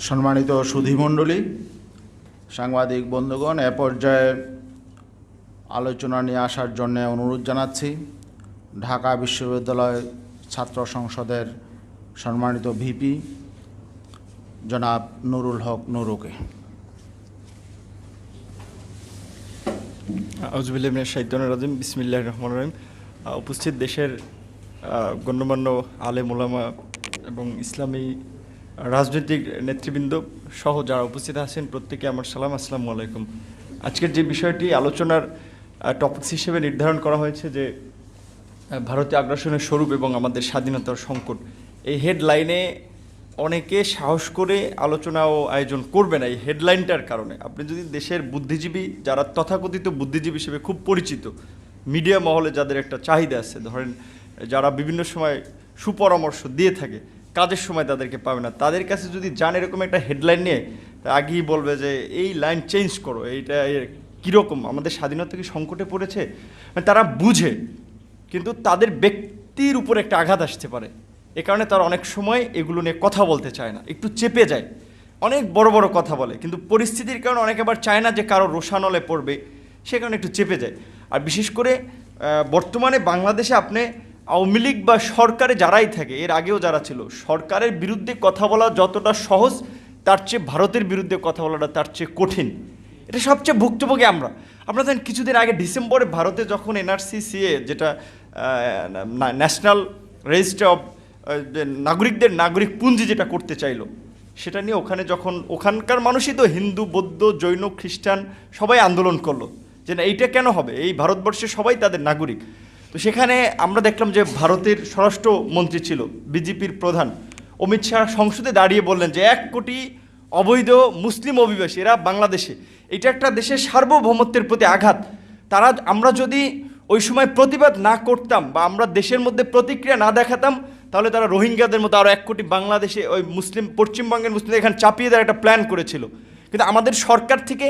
সম্মানিত সুধীমণ্ডলী, সাংবাদিক বন্ধুগণ, এ পর্যায়ে আলোচনা নিয়ে আসার জন্য অনুরোধ জানাচ্ছি ঢাকা বিশ্ববিদ্যালয় ছাত্র সংসদের সম্মানিত ভিপি জনাব নুরুল হক নুরুকে। আউযুবিল্লাহি মিনাশ শাইতানির রাজিম। বিসমিল্লাহির রহমানির রহিম। উপস্থিত দেশের গণ্যমান্য আলেম ওলামা এবং ইসলামী রাজনৈতিক নেতৃবৃন্দ সহ যারা উপস্থিত আছেন প্রত্যেকে আমার সালাম, আসসালামু আলাইকুম। আজকের যে বিষয়টি আলোচনার টপিকস হিসেবে নির্ধারণ করা হয়েছে যে ভারতীয় আগ্রাসনের স্বরূপ এবং আমাদের স্বাধীনতার সংকট, এই হেডলাইনে অনেকে সাহস করে আলোচনা ও আয়োজন করবে না এই হেডলাইনটার কারণে। আপনি যদি দেশের বুদ্ধিজীবী যারা তথাকথিত বুদ্ধিজীবী হিসেবে খুব পরিচিত, মিডিয়া মহলে যাদের একটা চাহিদা আছে, ধরেন যারা বিভিন্ন সময় সুপরামর্শ দিয়ে থাকে, কাজের সময় তাদেরকে পাবে না, তাদের কাছে যদি যান এরকম একটা হেডলাইন নিয়ে, আগেই বলবে যে এই লাইন চেঞ্জ করো, এইটা কীরকম, আমাদের স্বাধীনতা কি সংকটে পড়েছে। মানে তারা বুঝে, কিন্তু তাদের ব্যক্তির উপর একটা আঘাত আসতে পারে, এ কারণে তারা অনেক সময় এগুলো নিয়ে কথা বলতে চায় না, একটু চেপে যায়, অনেক বড় বড় কথা বলে, কিন্তু পরিস্থিতির কারণে অনেকে আবার চায় না যে কারো রোষানলে পড়বে, সে কারণে একটু চেপে যায়। আর বিশেষ করে বর্তমানে বাংলাদেশে আপনি আওয়ামী লীগ বা সরকারে যারাই থাকে, এর আগেও যারা ছিল, সরকারের বিরুদ্ধে কথা বলা যতটা সহজ, তার চেয়ে ভারতের বিরুদ্ধে কথা বলাটা তার চেয়ে কঠিন। এটা সবচেয়ে ভুক্তভোগী আমরা। আপনারা জানেন কিছুদিন আগে ডিসেম্বরে ভারতে যখন এনআরসি সিএ, যেটা ন্যাশনাল রেজিস্টার অফ নাগরিকদের নাগরিক পুঞ্জি যেটা করতে চাইলো, সেটা নিয়ে ওখানে যখন ওখানকার মানুষই তো হিন্দু, বৌদ্ধ, জৈন, খ্রিস্টান সবাই আন্দোলন করলো যে না, এইটা কেন হবে, এই ভারতবর্ষে সবাই তাদের নাগরিক। তো সেখানে আমরা দেখলাম যে ভারতের স্বরাষ্ট্রমন্ত্রী ছিল, বিজেপির প্রধান অমিত শাহ, সংসদে দাঁড়িয়ে বললেন যে 1 কোটি অবৈধ মুসলিম অভিবাসী এরা বাংলাদেশে, এটা একটা দেশের সার্বভৌমত্বের প্রতি আঘাত। আমরা যদি ওই সময় প্রতিবাদ না করতাম বা আমরা দেশের মধ্যে প্রতিক্রিয়া না দেখাতাম, তাহলে তারা রোহিঙ্গাদের মতো আরও 1 কোটি বাংলাদেশে ওই মুসলিম, পশ্চিমবঙ্গের মুসলিমদের এখানে চাপিয়ে দেওয়ার একটা প্ল্যান করেছিল। কিন্তু আমাদের সরকার থেকে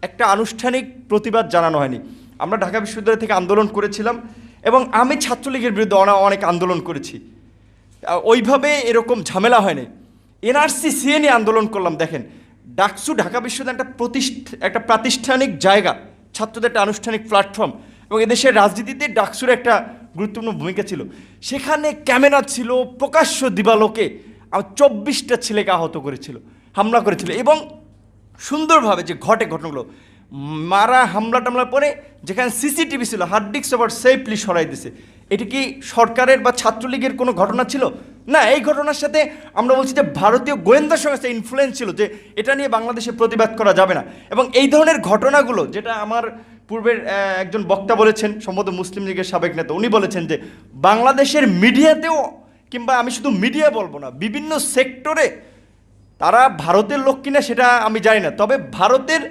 একটা আনুষ্ঠানিক প্রতিবাদ জানানো হয়নি। আমরা ঢাকা বিশ্ববিদ্যালয় থেকে আন্দোলন করেছিলাম এবং আমি ছাত্রলীগের বিরুদ্ধে অনেক আন্দোলন করেছি, ওইভাবে এরকম ঝামেলা হয়নি। এনআরসি সিএ নিয়ে আন্দোলন করলাম। দেখেন, ডাকসু ঢাকা বিশ্ববিদ্যালয় একটা প্রাতিষ্ঠানিক জায়গা, ছাত্রদের একটা আনুষ্ঠানিক প্ল্যাটফর্ম, এবং এদেশের রাজনীতিতে ডাকসুর একটা গুরুত্বপূর্ণ ভূমিকা ছিল। সেখানে ক্যামেরা ছিল, প্রকাশ্য দিবালোকে 24টা ছেলেকে আহত করেছিল, হামলা করেছিল, এবং সুন্দরভাবে যে ঘটনাগুলো, মারা হামলা টামলার পরে যেখানে সিসিটিভি ছিল, হার্ড ডিস্ক আবার সেফলি সরাই দিছে। এটা কি সরকারের বা ছাত্রলীগের কোনো ঘটনা ছিল? না, এই ঘটনার সাথে আমরা বলছি যে ভারতীয় গোয়েন্দা সংস্থা ইনফ্লুয়েন্স ছিল, যে এটা নিয়ে বাংলাদেশে প্রতিবাদ করা যাবে না। এবং এই ধরনের ঘটনাগুলো, যেটা আমার পূর্বের একজন বক্তা বলেছেন, সম্ভবত মুসলিম লীগের সাবেক নেতা, উনি বলেছেন যে বাংলাদেশের মিডিয়াতেও, কিংবা আমি শুধু মিডিয়া বলবো না, বিভিন্ন সেক্টরে তারা ভারতের লোক কিনা সেটা আমি জানি না, তবে ভারতের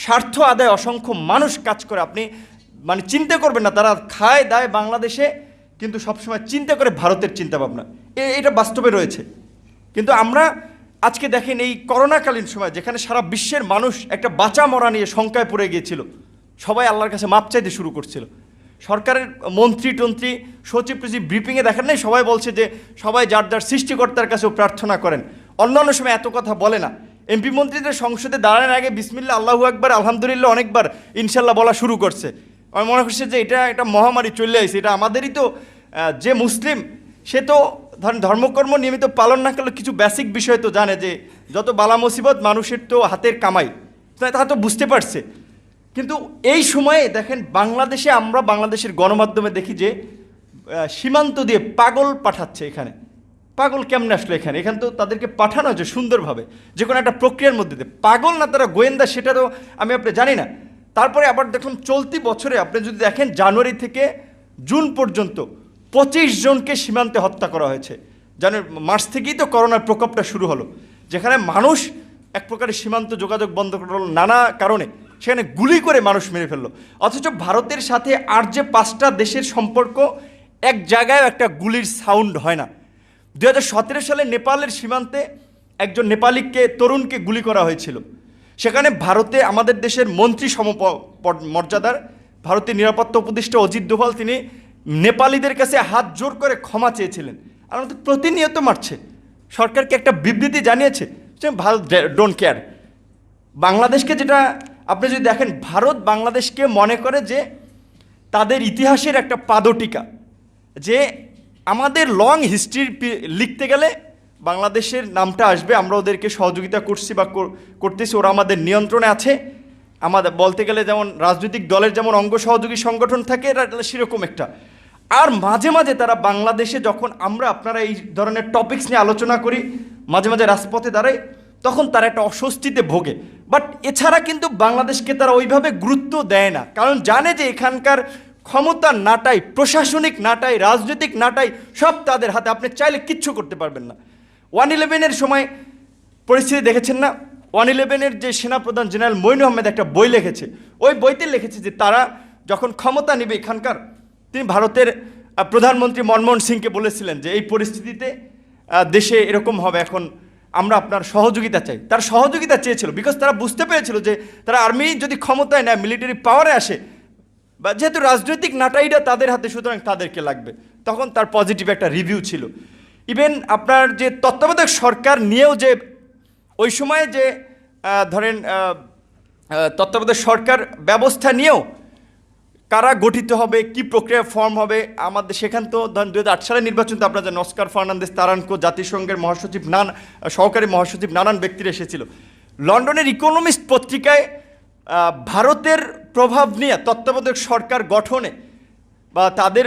স্বার্থ আদায় অসংখ্য মানুষ কাজ করে। আপনি মানে চিন্তা করবেন না, তারা খায় দায় বাংলাদেশে, কিন্তু সবসময় চিন্তা করে ভারতের চিন্তাভাবনা, এটা বাস্তবে রয়েছে। কিন্তু আমরা আজকে দেখেন, এই করোনাকালীন সময় যেখানে সারা বিশ্বের মানুষ একটা বাঁচা মরা নিয়ে শঙ্কায় পড়ে গিয়েছিল, সবাই আল্লাহর কাছে মাপ চাইতে শুরু করছিল। সরকারের মন্ত্রী টন্ত্রী, সচিব টচিব ব্রিফিংয়ে দেখেন নাই, সবাই বলছে যে সবাই যার যার সৃষ্টিকর্তার কাছেও প্রার্থনা করেন। অন্যান্য সময় এত কথা বলে না। এমপি মন্ত্রীদের সংসদে দাঁড়ানোর আগে বিসমিল্লাহ, আল্লাহু আকবার, আলহামদুলিল্লাহ অনেকবার ইনশাল্লাহ বলা শুরু করছে। আমি মনে করছি যে এটা মহামারী চলে আসছে, এটা আমাদেরই তো, যে মুসলিম সে তো ধরেন ধর্মকর্ম নিয়মিত পালন না করলে কিছু বেসিক বিষয় তো জানে, যে যত বালা মুসিবত মানুষের তো হাতের কামাই, তা তো বুঝতে পারছে। কিন্তু এই সময়ে দেখেন বাংলাদেশে, আমরা বাংলাদেশের গণমাধ্যমে দেখি যে সীমান্ত দিয়ে পাগল পাঠাচ্ছে। এখানে পাগল কেমনে আসলো এখানে তো তাদেরকে পাঠানো হয়েছে সুন্দরভাবে, যে কোনো একটা প্রক্রিয়ার মধ্যে দিয়ে। পাগল না তারা গোয়েন্দা, সেটা তো আমি আপনি জানি না। তারপরে আবার দেখুন, চলতি বছরে আপনি যদি দেখেন, জানুয়ারি থেকে জুন পর্যন্ত 25 জনকে সীমান্তে হত্যা করা হয়েছে। মার্চ থেকেই তো করোনার প্রকোপটা শুরু হলো, যেখানে মানুষ এক প্রকারের সীমান্ত যোগাযোগ বন্ধ করলো নানা কারণে, সেখানে গুলি করে মানুষ মেরে ফেললো। অথচ ভারতের সাথে আর যে 5টা দেশের সম্পর্ক, এক জায়গায় একটা গুলির সাউন্ড হয় না। 2017 সালে নেপালের সীমান্তে একজন নেপালিকে, তরুণকে গুলি করা হয়েছিল। সেখানে ভারতে আমাদের দেশের মন্ত্রী মর্যাদার ভারতের নিরাপত্তা উপদেষ্টা অজিত দোভাল, তিনি নেপালিদের কাছে হাত জোর করে ক্ষমা চেয়েছিলেন। আর আমাদের প্রতিনিয়ত মারছে। সরকারকে একটা বিবৃতি জানিয়েছে, ভারত ডোন্ট কেয়ার। বাংলাদেশকে যেটা আপনি যদি দেখেন, ভারত বাংলাদেশকে মনে করে যে তাদের ইতিহাসের একটা পাদটিকা, যে আমাদের লং হিস্ট্রি লিখতে গেলে বাংলাদেশের নামটা আসবে, আমরা ওদেরকে সহযোগিতা করছি বা করতেছি, ওরা আমাদের নিয়ন্ত্রণে আছে। আমাদের বলতে গেলে যেমন রাজনৈতিক দলের যেমন অঙ্গ সহযোগী সংগঠন থাকে, এটা সেরকম একটা। আর মাঝে মাঝে তারা বাংলাদেশে যখন আপনারা এই ধরনের টপিকস নিয়ে আলোচনা করি, মাঝে মাঝে রাজপথে দাঁড়াই, তখন তারা একটা অস্বস্তিতে ভোগে। বাট এছাড়া কিন্তু বাংলাদেশকে তারা ওইভাবে গুরুত্ব দেয় না, কারণ জানে যে এখানকার ক্ষমতার নাটাই, প্রশাসনিক নাটাই, রাজনৈতিক নাটাই সব তাদের হাতে। আপনি চাইলে কিচ্ছু করতে পারবেন না। 1/11-এর সময় পরিস্থিতি দেখেছেন না? 1/11-এর যে সেনাপ্রধান জেনারেল মঈন আহমেদ একটা বই লিখেছে, ওই বইতে লিখেছে যে তারা যখন ক্ষমতা নেবে এখানকার, তিনি ভারতের প্রধানমন্ত্রী মনমোহন সিংকে বলেছিলেন যে এই পরিস্থিতিতে দেশে এরকম হবে, এখন আমরা আপনার সহযোগিতা চাই। তার সহযোগিতা চেয়েছিল, বিকজ তারা বুঝতে পেরেছিল যে তারা আর্মি যদি ক্ষমতায় নেয়, মিলিটারি পাওয়ারে আসে, বা যেহেতু রাজনৈতিক নাটাইটা তাদের হাতে, সুতরাং তাদেরকে লাগবে। তখন তার পজিটিভ একটা রিভিউ ছিল। ইভেন আপনার যে তত্ত্বাবধায়ক সরকার নিয়েও যে ওই সময় যে ধরেন তত্ত্বাবধায়ক সরকার ব্যবস্থা নিয়েও কারা গঠিত হবে, কি প্রক্রিয়া ফর্ম হবে, আমাদের সেখান তো ধরেন 2008 সালের নির্বাচন তো আপনার জানেন, অস্কার ফার্নান্দেস তারানকো, জাতিসংঘের মহাসচিব, সহকারী মহাসচিব, নানান ব্যক্তিরা এসেছিল। লন্ডনের ইকোনমিস্ট পত্রিকায় ভারতের প্রভাব নিয়ে তত্ত্বাবধায়ক সরকার গঠনে বা তাদের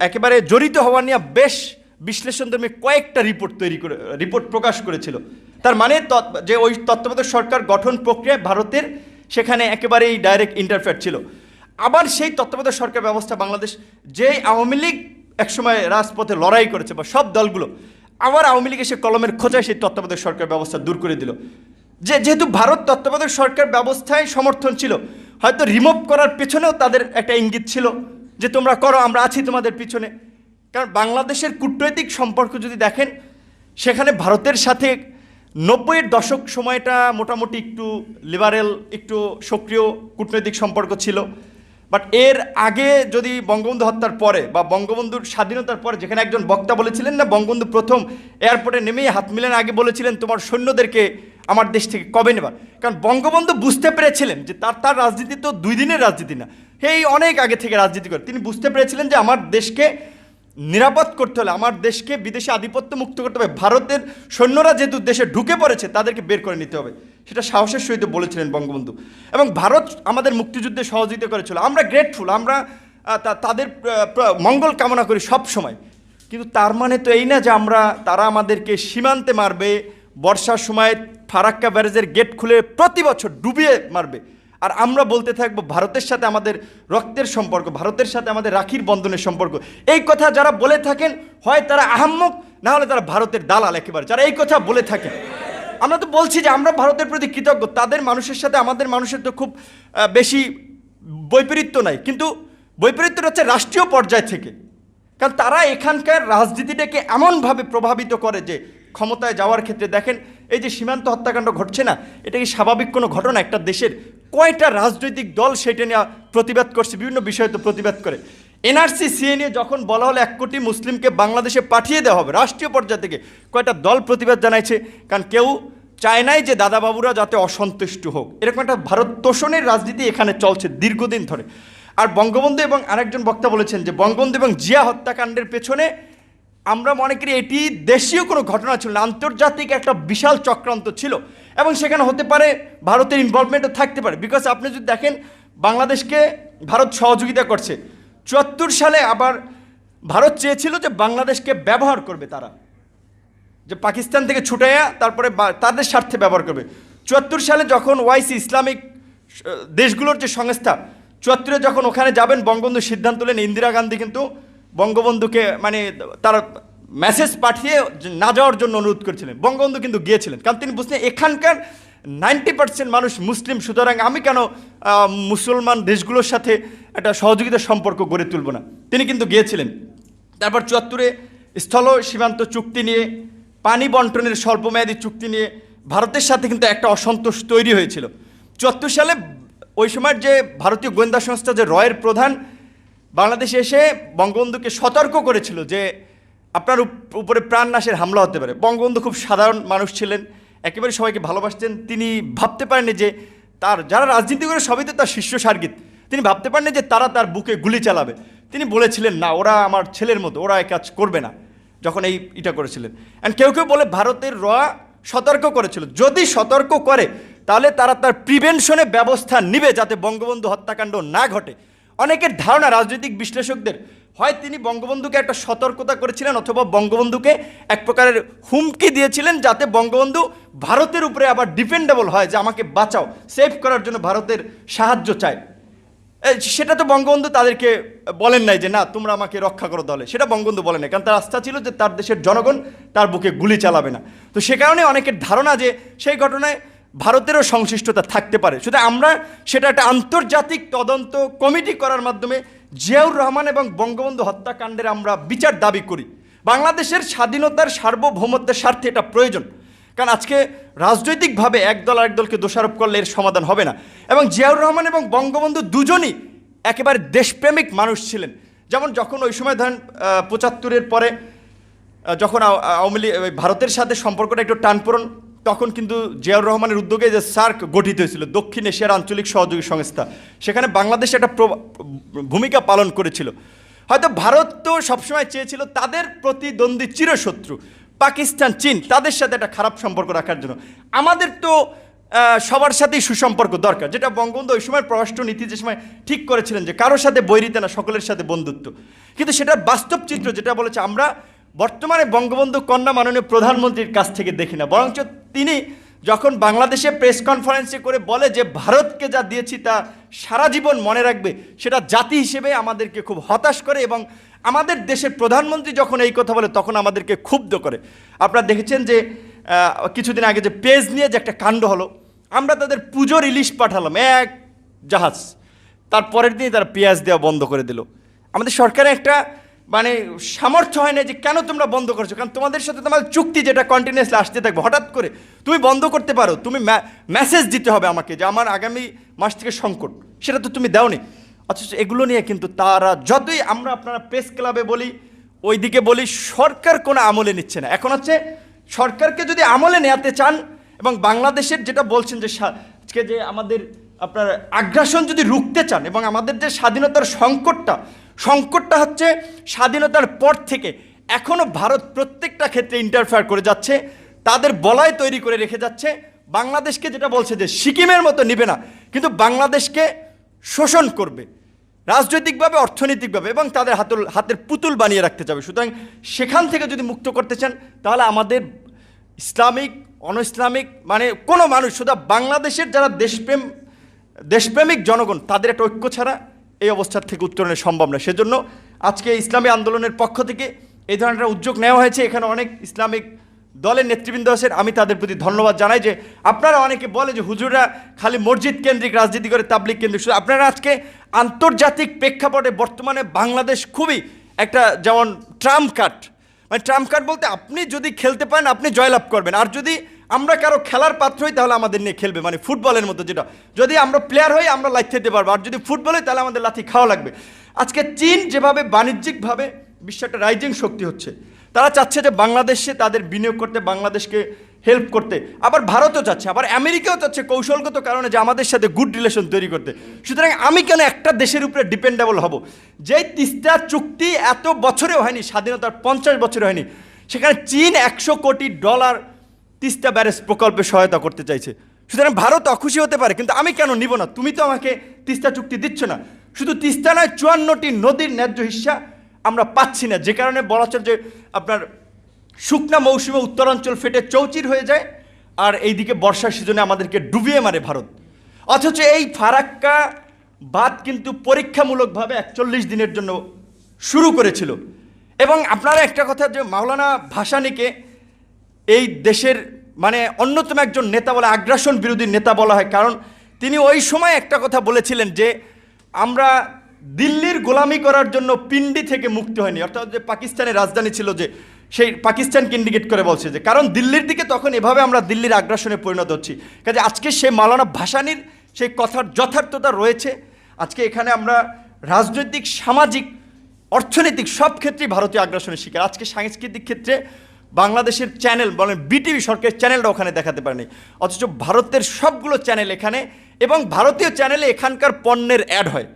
একেবারে জড়িত হওয়া নিয়ে বেশ বিশ্লেষণধর্মী কয়েকটা রিপোর্ট প্রকাশ করেছিল। তার মানে যে ওই তত্ত্বাবধায়ক সরকার গঠন প্রক্রিয়ায় ভারতের সেখানে একেবারেই ডাইরেক্ট ইন্টারফেয়ার ছিল। আবার সেই তত্ত্বাবধায়ক সরকার ব্যবস্থা বাংলাদেশ, যে আওয়ামী লীগ একসময় রাজপথে লড়াই করেছে বা সব দলগুলো, আবার আওয়ামী লীগ এসে কলমের খোঁজায় সেই তত্ত্বাবধায়ক সরকার ব্যবস্থা দূর করে দিল। যেহেতু ভারত তত্ত্বাবধায়ক সরকার ব্যবস্থায় সমর্থন ছিল, হয়তো রিমুভ করার পেছনেও তাদের একটা ইঙ্গিত ছিল যে তোমরা করো, আমরা আছি তোমাদের পিছনে। কারণ বাংলাদেশের কূটনৈতিক সম্পর্ক যদি দেখেন, সেখানে ভারতের সাথে 90-এর দশক সময়টা মোটামুটি একটু লিবারেল, একটু সক্রিয় কূটনৈতিক সম্পর্ক ছিল। বাট এর আগে যদি বঙ্গবন্ধু হত্যার পরে বা বঙ্গবন্ধুর স্বাধীনতার পরে, যেখানে একজন বক্তা বলেছিলেন না, বঙ্গবন্ধু প্রথম এয়ারপোর্টে নেমেই হাত মিলানোর আগে বলেছিলেন তোমার সৈন্যদেরকে আমার দেশ থেকে কবে নেবা। কারণ বঙ্গবন্ধু বুঝতে পেরেছিলেন যে তার রাজনীতি তো 2 দিনের রাজনীতি না, এই অনেক আগে থেকে রাজনীতি করে তিনি বুঝতে পেরেছিলেন যে আমার দেশকে নিরাপদ করতে হলে, আমার দেশকে বিদেশে আধিপত্য মুক্ত করতে হবে, ভারতের সৈন্যরা যেহেতু দেশে ঢুকে পড়েছে তাদেরকে বের করে নিতে হবে। সেটা সাহসের সহিত বলেছিলেন বঙ্গবন্ধু। এবং ভারত আমাদের মুক্তিযুদ্ধে সহযোগিতা করেছিল, আমরা গ্রেটফুল, আমরা তাদের মঙ্গল কামনা করি সব সময়। কিন্তু তার মানে তো এই না যে তারা আমাদেরকে সীমান্তে মারবে, বর্ষার সময় ফারাক্কা ব্যারেজের গেট খুলে প্রতি বছর ডুবিয়ে মারবে, আর আমরা বলতে থাকবো ভারতের সাথে আমাদের রক্তের সম্পর্ক, ভারতের সাথে আমাদের রাখির বন্ধনের সম্পর্ক। এই কথা যারা বলে থাকেন, হয় তারা আহাম্মক, না হলে তারা ভারতের দালাল একেবারে, যারা এই কথা বলে থাকেন। আমরা তো বলছি যে আমরা ভারতের প্রতি কৃতজ্ঞ, তাদের মানুষের সাথে আমাদের মানুষের তো খুব বেশি বৈপরীত্য নাই, কিন্তু বৈপরীত্যটা হচ্ছে রাষ্ট্রীয় পর্যায় থেকে। কারণ তারা এখানকার রাজনীতিটাকে এমনভাবে প্রভাবিত করে যে ক্ষমতায় যাওয়ার ক্ষেত্রে দেখেন, এই যে সীমান্ত হত্যাকাণ্ড ঘটছে না, এটা কি স্বাভাবিক কোনো ঘটনা? একটা দেশের কয়টা রাজনৈতিক দল সেটা নিয়ে প্রতিবাদ করছে, বিভিন্ন বিষয়ে তো প্রতিবাদ করে। এনআরসি সিএ নিয়ে যখন বলা হলো 1 কোটি মুসলিমকে বাংলাদেশে পাঠিয়ে দেওয়া হবে রাষ্ট্রীয় পর্যায় থেকে, কয়টা দল প্রতিবাদ জানাইছে? কারণ কেউ চায় নাই যে দাদাবাবুরা যাতে অসন্তুষ্ট হোক। এরকম একটা ভারত তোষণের রাজনীতি এখানে চলছে দীর্ঘদিন ধরে। আর বঙ্গবন্ধু এবং আরেকজন বক্তা বলেছেন যে বঙ্গবন্ধু এবং জিয়া হত্যাকাণ্ডের পেছনে আমরা মনে করি এটি দেশীয় কোনো ঘটনা ছিল না, আন্তর্জাতিক একটা বিশাল চক্রান্ত ছিল, এবং সেখানে হতে পারে ভারতের ইনভলভমেন্টও থাকতে পারে। বিকজ আপনি যদি দেখেন, বাংলাদেশকে ভারত সহযোগিতা করছে 74 সালে, আবার ভারত চেয়েছিল যে বাংলাদেশকে ব্যবহার করবে, তারা যে পাকিস্তান থেকে ছুটাইয়া তারপরে তাদের স্বার্থে ব্যবহার করবে। 74 সালে যখন ওআইসি, ইসলামিক দেশগুলোর যে সংস্থা, 74-এ যখন ওখানে যাবেন, বঙ্গবন্ধু সিদ্ধান্ত নেন, ইন্দিরা গান্ধী কিন্তু বঙ্গবন্ধুকে মানে তার মেসেজ পাঠিয়ে না যাওয়ার জন্য অনুরোধ করেছিলেন। বঙ্গবন্ধু কিন্তু গিয়েছিলেন, কারণ তিনি বুঝলেন এখানকার 90% মানুষ মুসলিম, সুতরাং আমি কেন মুসলমান দেশগুলোর সাথে একটা সহযোগিতার সম্পর্ক গড়ে তুলব না। তিনি কিন্তু গিয়েছিলেন। তারপর 74-এ স্থল সীমান্ত চুক্তি নিয়ে, পানি বন্টনের স্বল্পমেয়াদী চুক্তি নিয়ে ভারতের সাথে কিন্তু একটা অসন্তোষ তৈরি হয়েছিল। 74 সালে ওই সময়ের যে ভারতীয় গোয়েন্দা সংস্থা, যে রয়ের প্রধান, বাংলাদেশে এসে বঙ্গবন্ধুকে সতর্ক করেছিল যে আপনার উপরে প্রাণনাশের হামলা হতে পারে। বঙ্গবন্ধু খুব সাধারণ মানুষ ছিলেন, একেবারে সবাইকে ভালোবাসতেন। তিনি ভাবতে পারেননি যে তার যারা রাজনীতি করে সবই তো তার শিষ্য সার্গিত, তিনি ভাবতে পারেননি যে তারা তার বুকে গুলি চালাবে। তিনি বলেছিলেন না, ওরা আমার ছেলের মতো, ওরা এই কাজ করবে না, যখন এটা করেছিলেন। অ্যান্ড কেউ কেউ বলে ভারতের সতর্ক করেছিল, যদি সতর্ক করে তাহলে তারা তার প্রিভেনশনে ব্যবস্থা নিবে যাতে বঙ্গবন্ধু হত্যাকাণ্ড না ঘটে। অনেকের ধারণা, রাজনৈতিক বিশ্লেষকদের, হয় তিনি বঙ্গবন্ধুকে একটা সতর্কতা করেছিলেন অথবা বঙ্গবন্ধুকে এক প্রকারের হুমকি দিয়েছিলেন যাতে বঙ্গবন্ধু ভারতের উপরে আবার ডিপেন্ডেবল হয়, যে আমাকে বাঁচাও, সেভ করার জন্য ভারতের সাহায্য চায়। সেটা তো বঙ্গবন্ধু তাদেরকে বলেন নাই যে না তোমরা আমাকে রক্ষা করো দলে, সেটা বঙ্গবন্ধু বলেন নাই, কারণ তার আস্থা ছিল যে তার দেশের জনগণ তার বুকে গুলি চালাবে না। তো সে কারণে অনেকের ধারণা যে সেই ঘটনায় ভারতেরও সংশ্লিষ্টতা থাকতে পারে। সুতরাং আমরা সেটা একটা আন্তর্জাতিক তদন্ত কমিটি করার মাধ্যমে জিয়াউর রহমান এবং বঙ্গবন্ধু হত্যাকাণ্ডের আমরা বিচার দাবি করি। বাংলাদেশের স্বাধীনতার সার্বভৌমত্বের স্বার্থে এটা প্রয়োজন, কারণ আজকে রাজনৈতিকভাবে একদল আরেকদলকে দোষারোপ করলে এর সমাধান হবে না। এবং জিয়াউর রহমান এবং বঙ্গবন্ধু দুজনই একেবারে দেশপ্রেমিক মানুষ ছিলেন। যেমন যখন ওই সময় ধরেন ৭৫-এর পরে যখন আওয়ামী লীগ ভারতের সাথে সম্পর্কটা একটু টানপোড়েন, তখন কিন্তু জিয়াউর রহমানের উদ্যোগে যে সার্ক গঠিত হয়েছিল, দক্ষিণ এশিয়ার আঞ্চলিক সহযোগী সংস্থা, সেখানে বাংলাদেশ একটা ভূমিকা পালন করেছিল। হয়তো ভারত তো সবসময় চেয়েছিল তাদের প্রতিদ্বন্দ্বী চিরশত্রু পাকিস্তান, চীন, তাদের সাথে একটা খারাপ সম্পর্ক রাখার জন্য। আমাদের তো সবার সাথেই সুসম্পর্ক দরকার, যেটা বঙ্গবন্ধু ওই সময় পররাষ্ট্র নীতি যে সময় ঠিক করেছিলেন যে কারোর সাথে বৈরিতা না, সকলের সাথে বন্ধুত্ব। কিন্তু সেটার বাস্তব চিত্র যেটা বলেছে আমরা বর্তমানে বঙ্গবন্ধু কন্যা মাননীয় প্রধানমন্ত্রীর কাছ থেকে দেখি না, বরঞ্চ তিনি যখন বাংলাদেশে প্রেস কনফারেন্সে করে বলে যে ভারতকে যা দিয়েছি তা সারা জীবন মনে রাখবে, সেটা জাতি হিসেবে আমাদেরকে খুব হতাশ করে। এবং আমাদের দেশের প্রধানমন্ত্রী যখন এই কথা বলে তখন আমাদেরকে ক্ষুব্ধ করে। আপনারা দেখেছেন যে কিছুদিন আগে যে পেজ নিয়ে যে একটা কাণ্ড হলো, আমরা তাদের পুজোর ইলিশ পাঠালাম এক জাহাজ, তার পরের দিনই তারা পেঁয়াজ দেওয়া বন্ধ করে দিল। আমাদের সরকারের একটা মানে সামর্থ্য হয় না যে কেন তোমরা বন্ধ করছো, কারণ তোমাদের সাথে তোমাদের চুক্তি যেটা কন্টিনিউয়াসলি আসতে থাকবে, হঠাৎ করে তুমি বন্ধ করতে পারো, তুমি মেসেজ দিতে হবে আমাকে যে আমার আগামী মাস থেকে সংকট, সেটা তো তুমি দাওনি। অথচ এগুলো নিয়ে কিন্তু তারা যতই আমরা আপনারা প্রেস ক্লাবে বলি, ওইদিকে বলি, সরকার কোনো আমলে নিচ্ছে না। এখন হচ্ছে সরকারকে যদি আমলে নেওয়াতে চান এবং বাংলাদেশের যেটা বলছেন যে আজকে যে আমাদের আপনার আগ্রাসন যদি রুখতে চান এবং আমাদের যে স্বাধীনতার সংকটটা হচ্ছে স্বাধীনতার পর থেকে এখনও ভারত প্রত্যেকটা ক্ষেত্রে ইন্টারফেয়ার করে যাচ্ছে, তাদের বলয় তৈরি করে রেখে যাচ্ছে। বাংলাদেশকে যেটা বলছে যে সিকিমের মতো নিবে না, কিন্তু বাংলাদেশকে শোষণ করবে রাজনৈতিকভাবে, অর্থনৈতিকভাবে, এবং তাদের হাতের পুতুল বানিয়ে রাখতে যাবে। সুতরাং সেখান থেকে যদি মুক্ত করতে চান তাহলে আমাদের ইসলামিক, অন ইসলামিক মানে কোনো মানুষ, শুধু বাংলাদেশের যারা দেশপ্রেমিক জনগণ, তাদের একটা ঐক্য ছাড়া এই অবস্থার থেকে উত্তরণে সম্ভব না। সেজন্য আজকে ইসলামী আন্দোলনের পক্ষ থেকে এই ধরনের উদ্যোগ নেওয়া হয়েছে। এখানে অনেক ইসলামিক দলের নেতৃবৃন্দ আছেন, আমি তাদের প্রতি ধন্যবাদ জানাই। যে আপনারা অনেকে বলে যে হুজুররা খালি মসজিদ কেন্দ্রিক রাজনীতি করে, তাবলিগ কেন্দ্রিক, আপনারা আজকে আন্তর্জাতিক প্রেক্ষাপটে বর্তমানে বাংলাদেশ খুবই একটা যেমন ট্রাম্প কার্ড, মানে ট্রাম্প কার্ড বলতে আপনি যদি খেলতে পারেন আপনি জয়লাভ করবেন, আর যদি আমরা কারো খেলার পাত্র হই তাহলে আমাদের নিয়ে খেলবে, মানে ফুটবলের মতো, যেটা যদি আমরা প্লেয়ার হই আমরা লাথি দিতে পারবো, আর যদি ফুটবল হয় তাহলে আমাদের লাথি খাওয়া লাগবে। আজকে চীন যেভাবে বাণিজ্যিকভাবে বিশ্ব একটা রাইজিং শক্তি হচ্ছে, তারা চাচ্ছে যে বাংলাদেশে তাদের বিনিয়োগ করতে, বাংলাদেশকে হেল্প করতে, আবার ভারতও চাচ্ছে, আবার আমেরিকাও চাচ্ছে কৌশলগত কারণে যে আমাদের সাথে গুড রিলেশন তৈরি করতে। সুতরাং আমি কেন একটা দেশের উপরে ডিপেন্ডেবল হব? যেই তিস্তা চুক্তি এত বছরেও হয়নি, স্বাধীনতার 50 বছরে হয়নি, সেখানে চীন $100 কোটি তিস্তা ব্যারেজ প্রকল্পে সহায়তা করতে চাইছে। সুতরাং ভারত অখুশি হতে পারে, কিন্তু আমি কেন নিব না? তুমি তো আমাকে তিস্তা চুক্তি দিচ্ছ না। শুধু তিস্তা নয়, 54টি নদীর ন্যায্য হিস্সা আমরা পাচ্ছি না, যে কারণে বলা হচ্ছে যে আপনার শুকনা মৌসুমে উত্তরাঞ্চল ফেটে চৌচির হয়ে যায়, আর এইদিকে বর্ষার সিজনে আমাদেরকে ডুবিয়ে মারে ভারত। অথচ এই ফারাক্কা বাঁধ কিন্তু পরীক্ষামূলকভাবে 41 দিনের জন্য শুরু করেছিল। এবং আপনারা একটা কথা, যে মাওলানা ভাসানীকে এই দেশের মানে অন্যতম একজন নেতা বলে, আগ্রাসন বিরোধী নেতা বলা হয়, কারণ তিনি ওই সময় একটা কথা বলেছিলেন যে আমরা দিল্লির গোলামি করার জন্য পিন্ডি থেকে মুক্তি হয়নি, অর্থাৎ যে পাকিস্তানের রাজধানী ছিল, যে সেই পাকিস্তানকে ইন্ডিকেট করে বলছে যে কারণ দিল্লির দিকে তখন এভাবে আমরা দিল্লির আগ্রাসনে পরিণত হচ্ছি। কাজে আজকে সে মাওলানা ভাসানীর সেই কথার যথার্থতা রয়েছে। আজকে এখানে আমরা রাজনৈতিক, সামাজিক, অর্থনৈতিক সব ক্ষেত্রেই ভারতীয় আগ্রাসনের শিকার। আজকে সাংস্কৃতিক ক্ষেত্রে বাংলাদেশের চ্যানেল বলেন বিটিভি সরকারের চ্যানেলটা ওখানে দেখাতে পারেনি, অথচ ভারতের সবগুলো চ্যানেল এখানে, এবং ভারতীয় চ্যানেলে এখানকার পণ্যের অ্যাড হয়।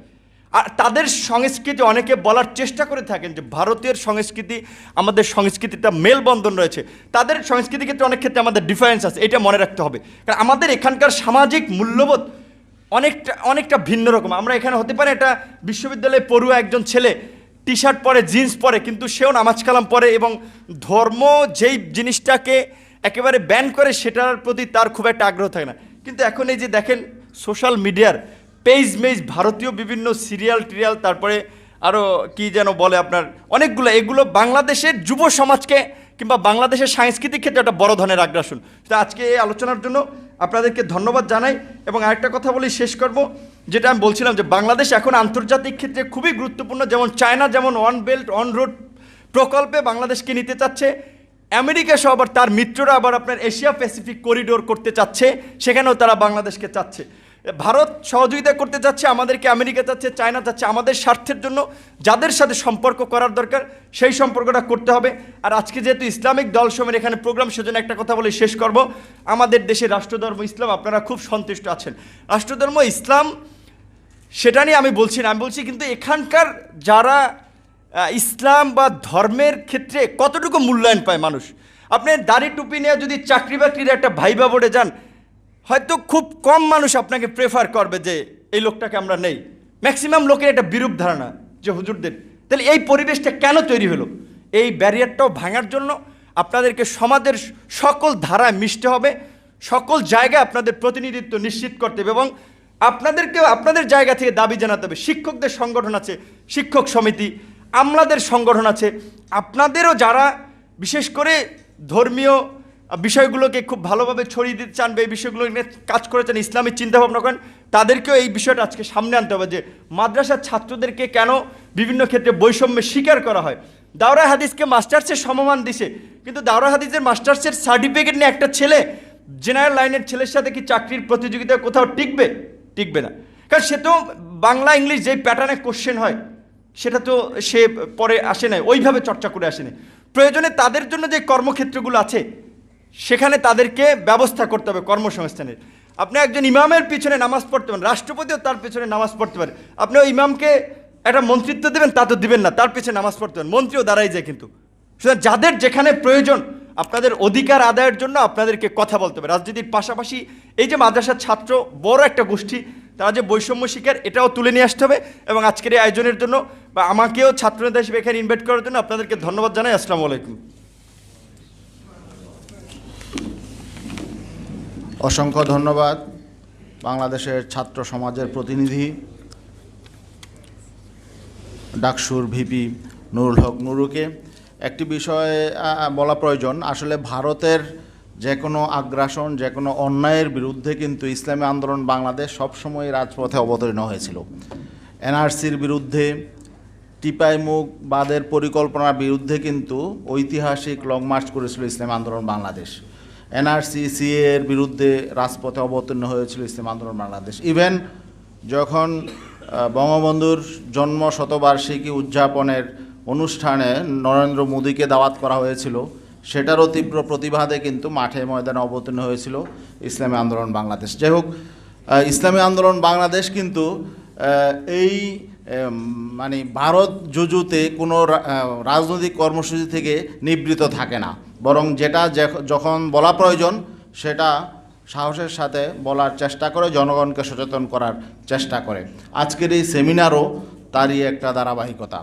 আর তাদের সংস্কৃতি অনেকে বলার চেষ্টা করে থাকেন যে ভারতীয় সংস্কৃতি আমাদের সংস্কৃতিটা মেলবন্ধন রয়েছে, তাদের সংস্কৃতির ক্ষেত্রে অনেক ক্ষেত্রে আমাদের ডিফারেন্স আছে, এটা মনে রাখতে হবে। কারণ আমাদের এখানকার সামাজিক মূল্যবোধ অনেকটা ভিন্ন রকম। আমরা এখানে হতে পারে একটা বিশ্ববিদ্যালয়ে পড়ুয়া একজন ছেলে টি শার্ট পরে, জিন্স পরে, কিন্তু সেও নামাজ কালাম পরে এবং ধর্ম যেই জিনিসটাকে একেবারে ব্যান করে সেটার প্রতি তার খুব একটা আগ্রহ থাকে না। কিন্তু এখন এই যে দেখেন সোশ্যাল মিডিয়ার পেজ মেজ ভারতীয় বিভিন্ন সিরিয়াল টিরিয়াল, তারপরে আরও কি যেন বলে আপনার অনেকগুলো, এগুলো বাংলাদেশের যুব সমাজকে কিংবা বাংলাদেশের সাংস্কৃতিক ক্ষেত্রে একটা বড় ধরনের আগ্রাসন। তো আজকে এই আলোচনার জন্য আপনাদেরকে ধন্যবাদ জানাই। এবং আরেকটা কথা বলি শেষ করব, যেটা আমি বলছিলাম যে বাংলাদেশ এখন আন্তর্জাতিক ক্ষেত্রে খুবই গুরুত্বপূর্ণ। যেমন চায়না যেমন ওয়ান বেল্ট ওয়ান রোড প্রকল্পে বাংলাদেশকে নিতে চাচ্ছে, আমেরিকা সহ আবার তার মিত্ররা আবার আপনার এশিয়া প্যাসিফিক করিডোর করতে চাচ্ছে, সেখানেও তারা বাংলাদেশকে চাচ্ছে। ভারত সহযোগিতা করতে চাচ্ছে আমাদেরকে, আমেরিকা চাচ্ছে, চায়না চাচ্ছে। আমাদের স্বার্থের জন্য যাদের সাথে সম্পর্ক করার দরকার সেই সম্পর্কটা করতে হবে। আর আজকে যেহেতু ইসলামিক দল সময়ের এখানে প্রোগ্রাম, সেজন্য একটা কথা বলে শেষ করব। আমাদের দেশে রাষ্ট্রধর্ম ইসলাম, আপনারা খুব সন্তুষ্ট আছেন। রাষ্ট্রধর্ম ইসলাম সেটা নিয়ে আমি বলছি না, আমি বলছি কিন্তু এখানকার যারা ইসলাম বা ধর্মের ক্ষেত্রে কতটুকু মূল্যায়ন পায় মানুষ। আপনি দাড়ি টুপি নিয়ে যদি চাকরি বাকরির একটা ভাইবা বোর্ডে যান, হয়তো খুব কম মানুষ আপনাকে প্রেফার করবে যে এই লোকটাকে আমরা নেই। ম্যাক্সিমাম লোকের একটা বিরূপ ধারণা যে হুজুরদের। তাহলে এই পরিবেশটা কেন তৈরি হলো? এই ব্যারিয়ারটাও ভাঙার জন্য আপনাদেরকে সমাজের সকল ধারায় মিশতে হবে, সকল জায়গায় আপনাদের প্রতিনিধিত্ব নিশ্চিত করতে হবে, এবং আপনাদেরকেও আপনাদের জায়গা থেকে দাবি জানাতে হবে। শিক্ষকদের সংগঠন আছে, শিক্ষক সমিতি, আমলাদের সংগঠন আছে, আপনাদেরও যারা বিশেষ করে ধর্মীয় বিষয়গুলোকে খুব ভালোভাবে ছড়িয়ে দিতে চান বা এই বিষয়গুলো নিয়ে কাজ করে চান, ইসলামিক চিন্তাভাবনা করেন, তাদেরকেও এই বিষয়টা আজকে সামনে আনতে হবে যে মাদ্রাসার ছাত্রদেরকে কেন বিভিন্ন ক্ষেত্রে বৈষম্যের শিকার করা হয়। দাওরা হাদিসকে মাস্টার্সের সমমান দিছে, কিন্তু দাওরা হাদিসের মাস্টার্সের সার্টিফিকেট নিয়ে একটা ছেলে জেনারেল লাইনের ছেলের সাথে কি চাকরির প্রতিযোগিতায় কোথাও টিকবে না। কারণ সে তো বাংলা ইংলিশ যেই প্যাটার্নে কোশ্চেন হয় সেটা তো সে পরে আসে নাই, ওইভাবে চর্চা করে আসে নাই। প্রয়োজনে তাদের জন্য যে কর্মক্ষেত্রগুলো আছে সেখানে তাদেরকে ব্যবস্থা করতে হবে কর্মসংস্থানের। আপনি একজন ইমামের পিছনে নামাজ পড়তে পারেন, রাষ্ট্রপতিও তার পিছনে নামাজ পড়তে পারে। আপনি ওই ইমামকে একটা মন্ত্রিত্ব দেবেন, তা তো দিবেন না, তার পিছনে নামাজ পড়তে পারেন, মন্ত্রীও দাঁড়াই যায়। কিন্তু সুতরাং যাদের যেখানে প্রয়োজন আপনাদের অধিকার আদায়ের জন্য আপনাদেরকে কথা বলতে হবে। রাজনীতির পাশাপাশি এই যে মাদ্রাসার ছাত্র বড় একটা গোষ্ঠী, তারা যে বৈষম্য শিকার, এটাও তুলে নিয়ে আসতে হবে। এবং আজকের এই আয়োজনের জন্য বা আমাকেও ছাত্রনেতা হিসেবে এখানে ইনভাইট করার জন্য আপনাদেরকে ধন্যবাদ জানাই। আসসালামু আলাইকুম। অসংখ্য ধন্যবাদ বাংলাদেশের ছাত্র সমাজের প্রতিনিধি ডাকসুর ভিপি নুরুল হক নুরুকে। একটি বিষয়ে বলা প্রয়োজন, আসলে ভারতের যে কোনো আগ্রাসন, যে কোনো অন্যায়ের বিরুদ্ধে কিন্তু ইসলামী আন্দোলন বাংলাদেশ সবসময় রাজপথে অবতীর্ণ হয়েছিল। এনআরসির বিরুদ্ধে, টিপাইমুখবাদের পরিকল্পনার বিরুদ্ধে কিন্তু ঐতিহাসিক লং মার্চ করেছিল ইসলামী আন্দোলন বাংলাদেশ। এনআরসি সিএ এর বিরুদ্ধে রাজপথে অবতীর্ণ হয়েছিল ইসলামী আন্দোলন বাংলাদেশ। ইভেন যখন বঙ্গবন্ধুর জন্ম শতবার্ষিকী উদযাপনের অনুষ্ঠানে নরেন্দ্র মোদীকে দাওয়াত করা হয়েছিল, সেটারও তীব্র প্রতিবাদে কিন্তু মাঠে ময়দানে অবতীর্ণ হয়েছিল ইসলামী আন্দোলন বাংলাদেশ। যাই হোক, ইসলামী আন্দোলন বাংলাদেশ কিন্তু এই মানে ভারত জুজুতে কোনো রাজনৈতিক কর্মসূচি থেকে নিবৃত থাকে না, বরং যেটা যখন বলা প্রয়োজন সেটা সাহসের সাথে বলার চেষ্টা করে, জনগণকে সচেতন করার চেষ্টা করে। আজকের এই সেমিনারও তারই একটা ধারাবাহিকতা।